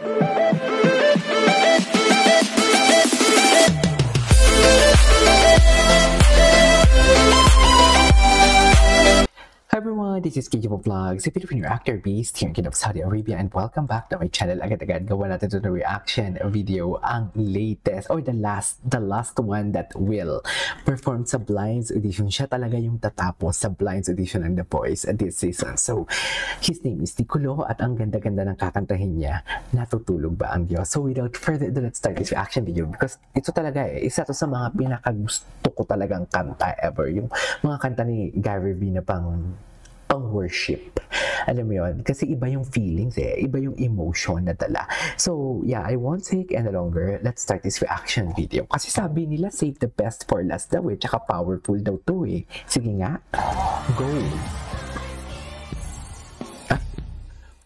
Hi everyone, this is Kijibo Vlogs, a Filipino actor based here in Kingdom of Saudi Arabia, and welcome back to my channel. Agad-agad gawa natin ito na reaction video, ang latest or the last one that will perform sa Blinds Audition. Siya talaga yung tatapos sa Blinds Audition ng The Voice this season. So, his name is Niccolo at ang ganda-ganda ng kakantahin niya, Natutulog Ba Ang Diyos? So without further ado, let's start this reaction video because ito talaga isa to sa mga pinakagusto ko talagang kanta ever. Yung mga kanta ni Gary V na pang worship. Alam mo yun? Kasi iba yung feelings iba yung emotion na dala. So, yeah, I won't take any longer. Let's start this reaction video. Kasi sabi nila, save the best for last daw tsaka powerful daw to Sige nga. Go.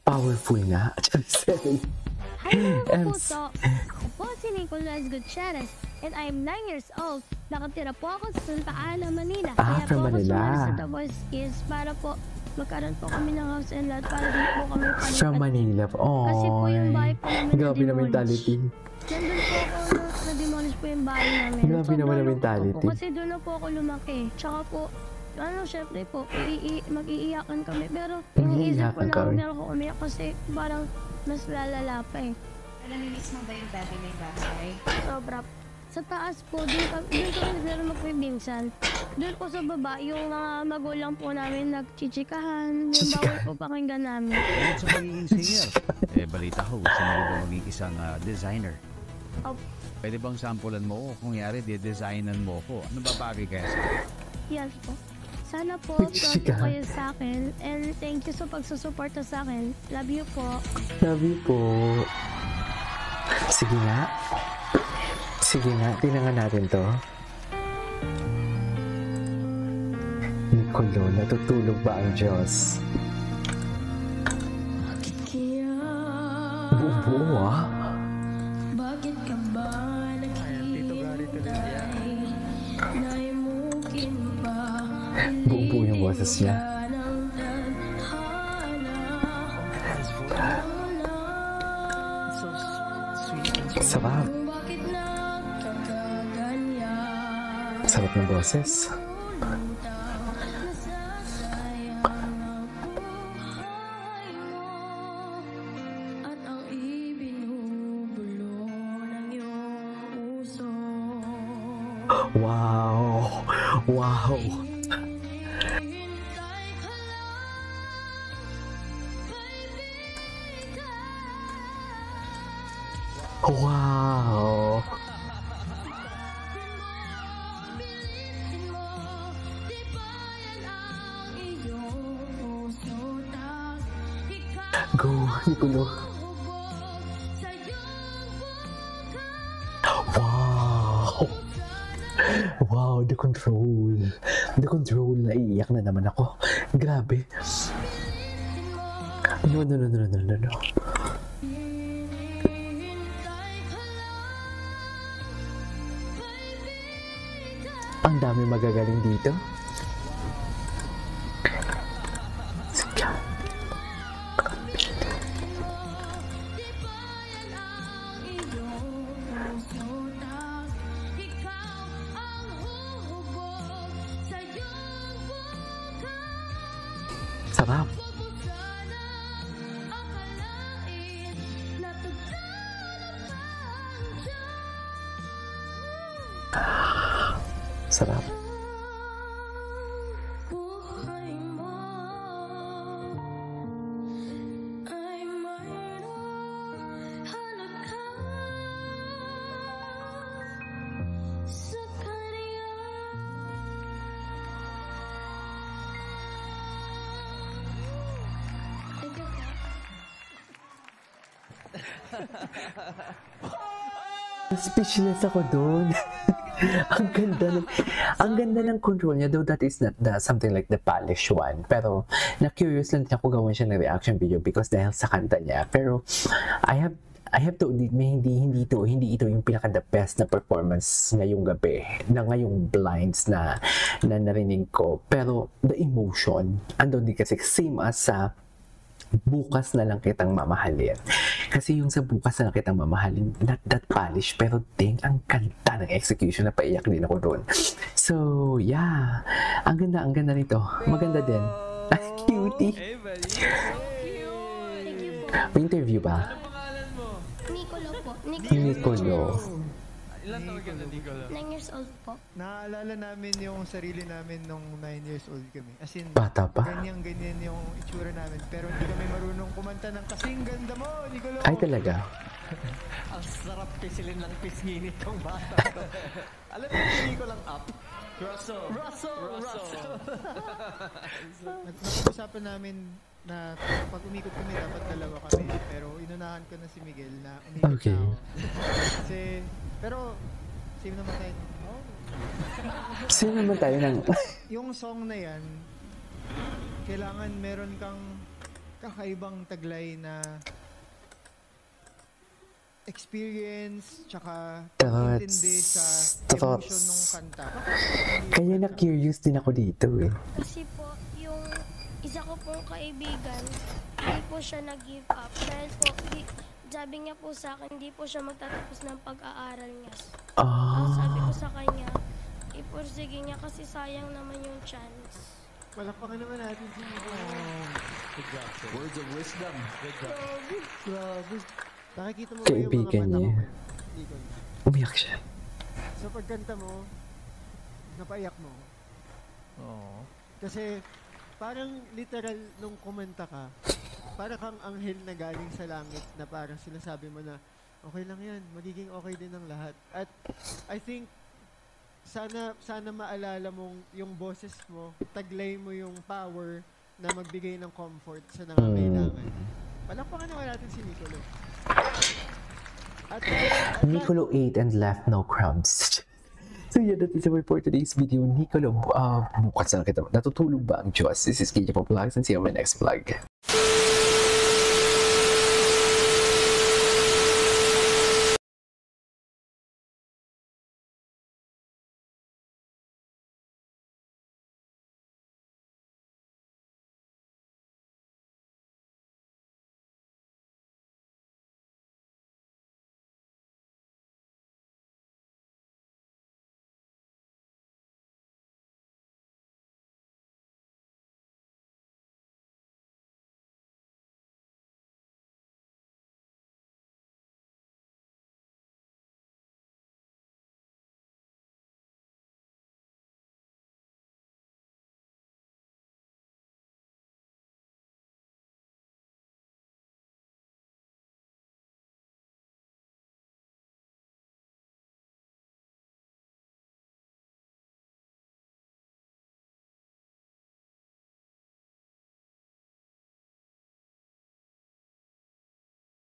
Powerful nga. Hello po po. Ako po si Nicolas Gutierrez and I'm 9 years old. Nakatira po ako sa Santa Ana, Manila. Kaya from po Manila. ako sumali sa The Voice Kids para po magkaroon po kami ng house and lot para din po kami palipat. From Manila po. Kasi po yung bahay po namin grabe na mentality. Nandun po ako na-demolish po yung bahay namin. Grabe naman na mentality. Kasi doon na po ako lumaki. Tsaka po, syempre po, mag-iiyakan kami. Pero iniisip ko na meron ko umiyak kasi parang mas lalala pa Namimiss mo ba yung dati na yung bahay? Sobra. Sa taas po, doon kami naglaro magpibinsan. Doon po sa baba, yung mga magulang po namin nagchichikahan. Yung bawal po pakinggan namin. Sa pagiging singer, balita ko, gusto mo ba maging isang designer? Pwede bang sampulan mo kung yari, de-designan mo ko? Ano ba bagay kaya sa akin? Yes po. Sana po, proud po kayo sa akin. And thank you sa pagsusuporta sa akin. Love you po. Love you po. Sige nga. Sige nga, tingnan natin to. Niccolo, natutulog ba ang Diyos? Buo Bakit ka ba naghihintay? Naimukin pa. Buo yung boses niya. Sarap. Sarap ng boses. Wow! Wow! Wow! Go, Niccolo! Wow! Wow, the control! The control, naiiyak na naman ako. Grabe! No. Ang dami magagaling dito. Sarap. Sarap. Speechless ako doon. ang ganda ng control niya, though that is not something like the polished one. Pero na-curious lang din ako gawin siya ng reaction video because dahil sa kanta niya. Pero I have to admit, hindi ito yung pinaka-the best na performance ngayong gabi, na ngayong Blinds na narinig ko. Pero the emotion, andun din kasi same as sa bukas na lang kitang mamahalin. Kasi yung sa bukas na lang kitang mamahalin, not that polish, pero ding, ang ganda ng execution na paiyak din ako doon. So, yeah. Ang ganda nito. Maganda din. Cutie. Thank you po. May interview ba? Nicolo po. Nicolo. Ilan taon ka na, Nicolo? 9 years old po. Naaalala namin yung sarili namin nung 9 years old kami. As in, Bata pa? ganyan yung itsura namin. Pero hindi kami marunong kumanta ng kasing ganda mo, Nicolo! Ay, talaga? Ang sarap pisilin lang pisngin itong bata ko. Alam mo, pili ko lang up. Russell! Napag-usapan namin na pag umikot kami, dapat dalawa kami. Pero inunahan ko na si Miguel na umikot Okay. na ako. Kasi, pero, sino naman tayo? Oh, Sino naman tayo ng... yung song na yan, kailangan meron kang kakaibang taglay na experience, tsaka intindi sa emotion ng kanta. Kaya na-curious din ako dito eh. Kasi po, yung isa ko pong kaibigan, hindi po siya nag-give up. Dahil po, sabi niya po sa akin, hindi po siya magtatapos ng pag-aaral niya. Sabi ko sa kanya, ipursige niya kasi sayang naman yung chance. Palakpakan naman natin si Miguel. Words of wisdom. Grabe. Nakikita mo ba yung mga Kaibigan mata niya. ko? Nicole? Umiyak siya. Sa pagkanta mo, napaiyak mo. Oo. Kasi parang literal nung kumanta ka, para kang anghel na galing sa langit na parang sinasabi mo na okay lang yan, magiging okay din ang lahat. At I think sana maalala mong yung boses mo, taglay mo yung power na magbigay ng comfort sa nangangailangan. Palakpakan naman natin si Nicolo. At Nicolo ate and left no crumbs. So yeah, that is it for today's video. Nicolo, bukas na kita. Natutulog ba ang Diyos? This is KJ Vlogs and see you on my next vlog.